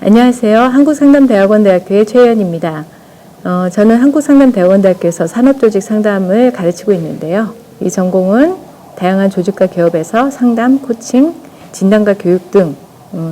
안녕하세요. 한국상담대학원대학교의 최혜연입니다. 저는 한국상담대학원대학교에서 산업조직 상담을 가르치고 있는데요. 이 전공은 다양한 조직과 기업에서 상담, 코칭, 진단과 교육 등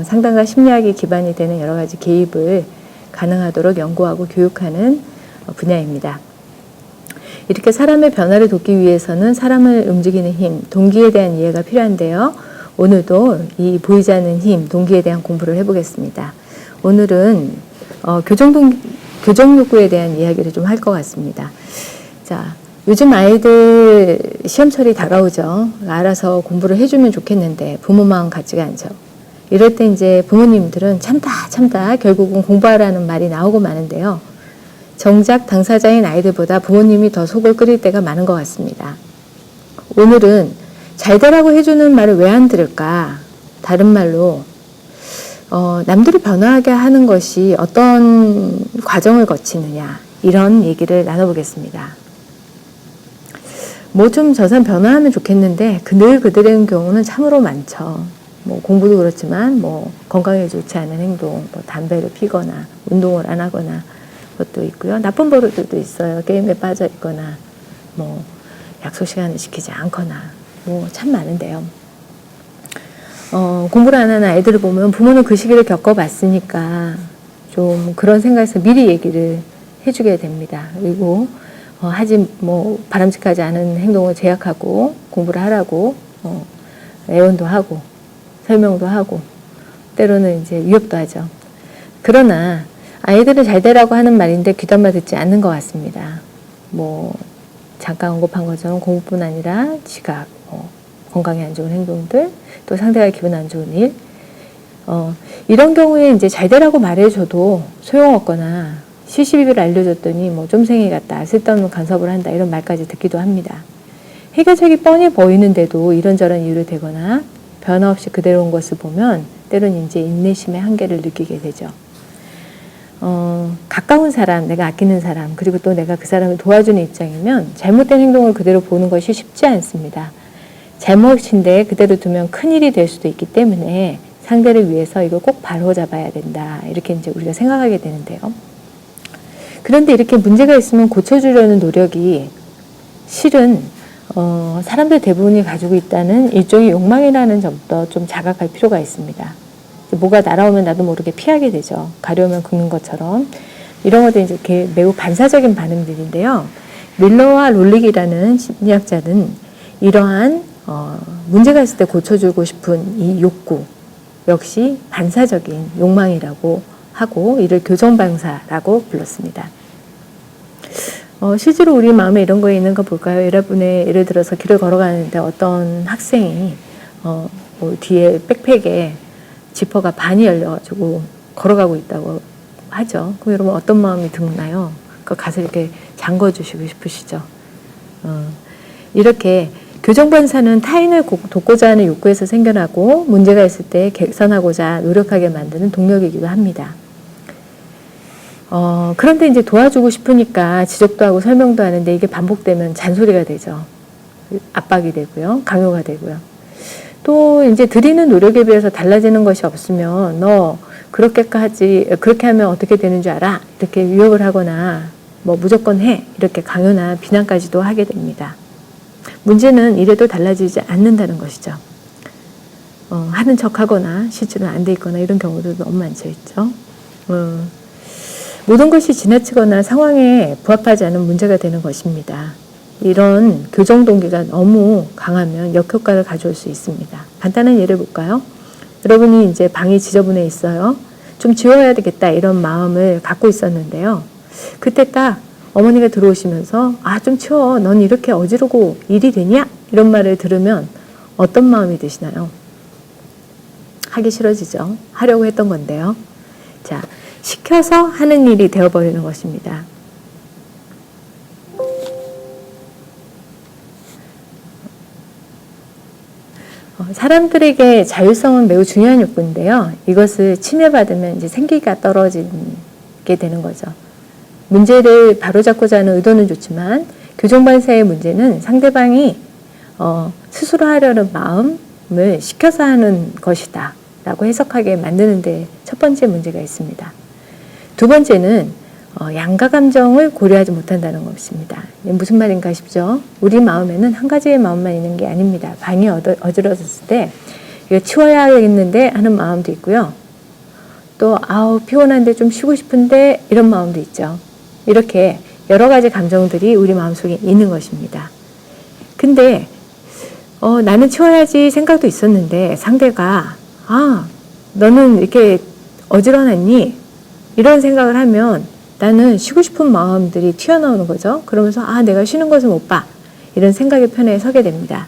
상담과 심리학이 기반이 되는 여러 가지 개입을 가능하도록 연구하고 교육하는 분야입니다. 이렇게 사람의 변화를 돕기 위해서는 사람을 움직이는 힘, 동기에 대한 이해가 필요한데요. 오늘도 이 보이지 않는 힘, 동기에 대한 공부를 해보겠습니다. 오늘은 교정 욕구에 대한 이야기를 좀 할 것 같습니다. 자, 요즘 아이들 시험철이 다가오죠. 알아서 공부를 해주면 좋겠는데 부모 마음 같지가 않죠. 이럴 때 이제 부모님들은 참다 결국은 공부하라는 말이 나오고 마는데요. 정작 당사자인 아이들보다 부모님이 더 속을 끓일 때가 많은 것 같습니다. 오늘은 잘 되라고 해주는 말을 왜 안 들을까? 다른 말로 남들이 변화하게 하는 것이 어떤 과정을 거치느냐, 이런 얘기를 나눠보겠습니다. 뭐 좀 저 사람 변화하면 좋겠는데 늘 그들의 경우는 참으로 많죠. 뭐 공부도 그렇지만 뭐 건강에 좋지 않은 행동, 뭐 담배를 피거나 운동을 안 하거나 그것도 있고요. 나쁜 버릇들도 있어요. 게임에 빠져 있거나 뭐 약속 시간을 지키지 않거나 뭐 참 많은데요. 공부를 안 하는 아이들을 보면 부모는 그 시기를 겪어봤으니까 좀 그런 생각에서 미리 얘기를 해주게 됩니다. 그리고 바람직하지 않은 행동을 제약하고 공부를 하라고 애원도 하고 설명도 하고 때로는 이제 위협도 하죠. 그러나 아이들은 잘 되라고 하는 말인데 귀담아 듣지 않는 것 같습니다. 뭐 잠깐 언급한 것처럼 공부뿐 아니라 지각, 건강에 안 좋은 행동들, 또 상대가 기분 안 좋은 일, 이런 경우에 이제 잘 되라고 말해줘도 소용없거나 시시비비를 알려줬더니 뭐 쫌생이 같다, 쓸데없는 간섭을 한다, 이런 말까지 듣기도 합니다. 해결책이 뻔히 보이는데도 이런저런 이유를 대거나 변화 없이 그대로 온 것을 보면 때로는 이제 인내심의 한계를 느끼게 되죠. 가까운 사람, 내가 아끼는 사람, 그리고 또 내가 그 사람을 도와주는 입장이면 잘못된 행동을 그대로 보는 것이 쉽지 않습니다. 잘못인데 그대로 두면 큰일이 될 수도 있기 때문에 상대를 위해서 이걸 꼭 바로잡아야 된다, 이렇게 이제 우리가 생각하게 되는데요. 그런데 이렇게 문제가 있으면 고쳐주려는 노력이 실은 사람들 대부분이 가지고 있다는 일종의 욕망이라는 점도 좀 자각할 필요가 있습니다. 뭐가 날아오면 나도 모르게 피하게 되죠. 가려우면 긁는 것처럼. 이런 것도 이제 이렇게 매우 반사적인 반응들인데요. 밀러와 롤릭이라는 심리학자는 이러한 문제가 있을 때 고쳐주고 싶은 이 욕구 역시 반사적인 욕망이라고 하고 이를 교정방사라고 불렀습니다. 실제로 우리 마음에 이런 거에 있는 거 볼까요? 여러분의 예를 들어서 길을 걸어가는데 어떤 학생이 뒤에 백팩에 지퍼가 반이 열려가지고 걸어가고 있다고 하죠. 그럼 여러분 어떤 마음이 드나요? 그 가서 이렇게 잠궈주시고 싶으시죠? 이렇게 교정반사는 타인을 돕고자 하는 욕구에서 생겨나고 문제가 있을 때 개선하고자 노력하게 만드는 동력이기도 합니다. 그런데 이제 도와주고 싶으니까 지적도 하고 설명도 하는데 이게 반복되면 잔소리가 되죠. 압박이 되고요. 강요가 되고요. 또 이제 드리는 노력에 비해서 달라지는 것이 없으면 너 그렇게 하면 어떻게 되는 줄 알아? 이렇게 위협을 하거나 뭐 무조건 해, 이렇게 강요나 비난까지도 하게 됩니다. 문제는 이래도 달라지지 않는다는 것이죠. 하는 척하거나 실제로는 안 돼 있거나 이런 경우도 너무 많죠, 있죠. 모든 것이 지나치거나 상황에 부합하지 않은 문제가 되는 것입니다. 이런 교정 동기가 너무 강하면 역효과를 가져올 수 있습니다. 간단한 예를 볼까요? 여러분이 이제 방이 지저분해 있어요. 좀 지워야 되겠다, 이런 마음을 갖고 있었는데요. 그때 딱 어머니가 들어오시면서 좀 치워, 넌 이렇게 어지르고 일이 되냐? 이런 말을 들으면 어떤 마음이 드시나요? 하기 싫어지죠. 하려고 했던 건데요. 자, 시켜서 하는 일이 되어버리는 것입니다. 사람들에게 자율성은 매우 중요한 욕구인데요. 이것을 침해받으면 이제 생기가 떨어지게 되는 거죠. 문제를 바로잡고자 하는 의도는 좋지만 교정반사의 문제는 상대방이 스스로 하려는 마음을 시켜서 하는 것이다. 라고 해석하게 만드는데 첫 번째 문제가 있습니다. 두 번째는 양가 감정을 고려하지 못한다는 것입니다. 무슨 말인가 싶죠? 우리 마음에는 한 가지의 마음만 있는 게 아닙니다. 방이 어지러졌을 때 이거 치워야겠는데 하는 마음도 있고요. 또 피곤한데 좀 쉬고 싶은데 이런 마음도 있죠. 이렇게 여러 가지 감정들이 우리 마음속에 있는 것입니다. 근데 나는 치워야지 생각도 있었는데 상대가 너는 이렇게 어지러웠니? 이런 생각을 하면 나는 쉬고 싶은 마음들이 튀어나오는 거죠. 그러면서 내가 쉬는 것을 못 봐. 이런 생각의 편에 서게 됩니다.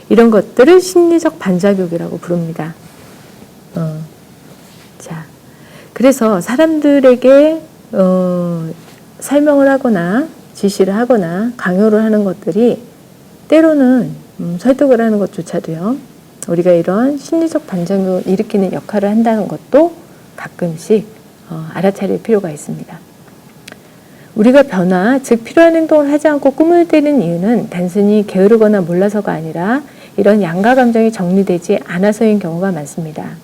이런 것들을 심리적 반작용이라고 부릅니다. 자, 그래서 사람들에게 설명을 하거나 지시를 하거나 강요를 하는 것들이 때로는 설득을 하는 것조차도요. 우리가 이런 심리적 반작용을 일으키는 역할을 한다는 것도 가끔씩 알아차릴 필요가 있습니다. 우리가 변화, 즉 필요한 행동을 하지 않고 꿈을 때리는 이유는 단순히 게으르거나 몰라서가 아니라 이런 양가 감정이 정리되지 않아서인 경우가 많습니다.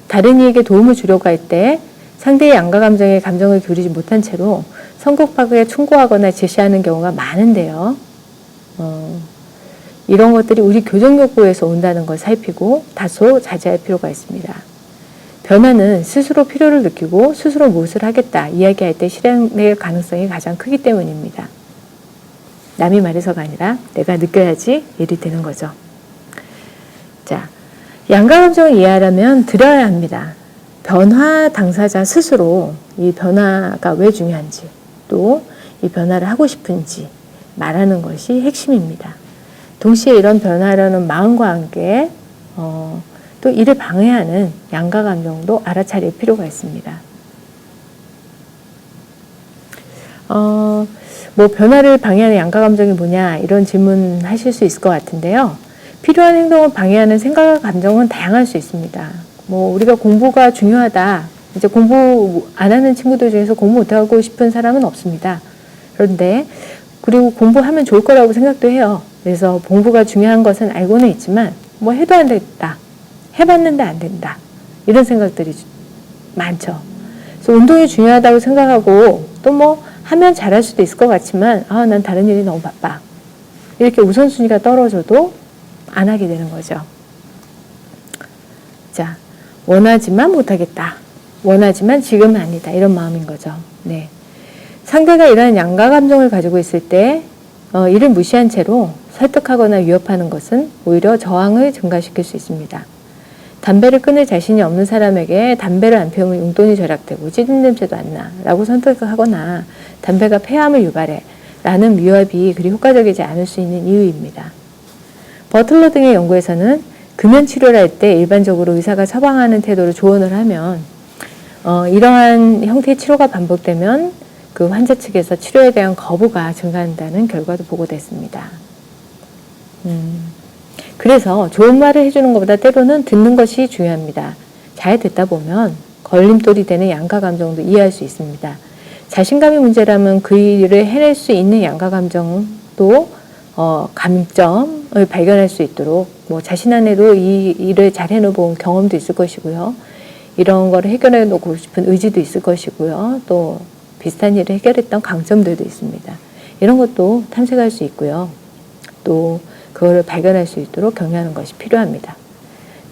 다른 이에게 도움을 주려고 할 때 상대의 양가 감정에 감정을 기울이지 못한 채로 성급하게 충고하거나 제시하는 경우가 많은데요. 이런 것들이 우리 교정 욕구에서 온다는 걸 살피고 다소 자제할 필요가 있습니다. 변화는 스스로 필요를 느끼고 스스로 무엇을 하겠다 이야기할 때 실행될 가능성이 가장 크기 때문입니다. 남이 말해서가 아니라 내가 느껴야지 일이 되는 거죠. 자, 양가 감정을 이해하려면 들어야 합니다. 변화 당사자 스스로 이 변화가 왜 중요한지 또 이 변화를 하고 싶은지 말하는 것이 핵심입니다. 동시에 이런 변화라는 마음과 함께 또 이를 방해하는 양가 감정도 알아차릴 필요가 있습니다. 변화를 방해하는 양가 감정이 뭐냐 이런 질문 하실 수 있을 것 같은데요. 필요한 행동을 방해하는 생각과 감정은 다양할 수 있습니다. 우리가 공부가 중요하다. 이제 공부 안 하는 친구들 중에서 공부 못하고 싶은 사람은 없습니다. 그런데 그리고 공부하면 좋을 거라고 생각도 해요. 그래서 공부가 중요한 것은 알고는 있지만 해도 안 됐다. 해봤는데 안 된다. 이런 생각들이 많죠. 그래서 운동이 중요하다고 생각하고 또 하면 잘할 수도 있을 것 같지만 난 다른 일이 너무 바빠. 이렇게 우선순위가 떨어져도 안 하게 되는 거죠. 자, 원하지만 못하겠다. 원하지만 지금은 아니다. 이런 마음인 거죠. 네. 상대가 이러한 양가 감정을 가지고 있을 때 이를 무시한 채로 설득하거나 위협하는 것은 오히려 저항을 증가시킬 수 있습니다. 담배를 끊을 자신이 없는 사람에게 담배를 안 피우면 용돈이 절약되고 찌든 냄새도 안 나 라고 선택하거나 담배가 폐암을 유발해 라는 위협이 그리 효과적이지 않을 수 있는 이유입니다. 버틀러 등의 연구에서는 금연 치료를 할 때 일반적으로 의사가 처방하는 태도를 조언을 하면 이러한 형태의 치료가 반복되면 그 환자 측에서 치료에 대한 거부가 증가한다는 결과도 보고됐습니다. 그래서 좋은 말을 해주는 것보다 때로는 듣는 것이 중요합니다. 잘 듣다 보면 걸림돌이 되는 양가 감정도 이해할 수 있습니다. 자신감이 문제라면 그 일을 해낼 수 있는 양가 감정도 감점을 발견할 수 있도록 자신 안에도 이 일을 잘 해놓은 경험도 있을 것이고요. 이런 거를 해결해 놓고 싶은 의지도 있을 것이고요. 또 비슷한 일을 해결했던 강점들도 있습니다. 이런 것도 탐색할 수 있고요. 또 그거를 발견할 수 있도록 격려하는 것이 필요합니다.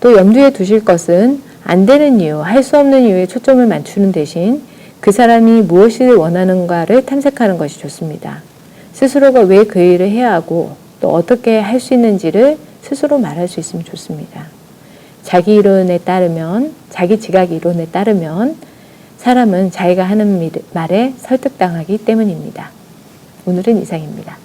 또 염두에 두실 것은 안 되는 이유, 할 수 없는 이유에 초점을 맞추는 대신 그 사람이 무엇을 원하는가를 탐색하는 것이 좋습니다. 스스로가 왜 그 일을 해야 하고 또 어떻게 할 수 있는지를 스스로 말할 수 있으면 좋습니다. 자기 이론에 따르면, 자기 지각 이론에 따르면 사람은 자기가 하는 말에 설득당하기 때문입니다. 오늘은 이상입니다.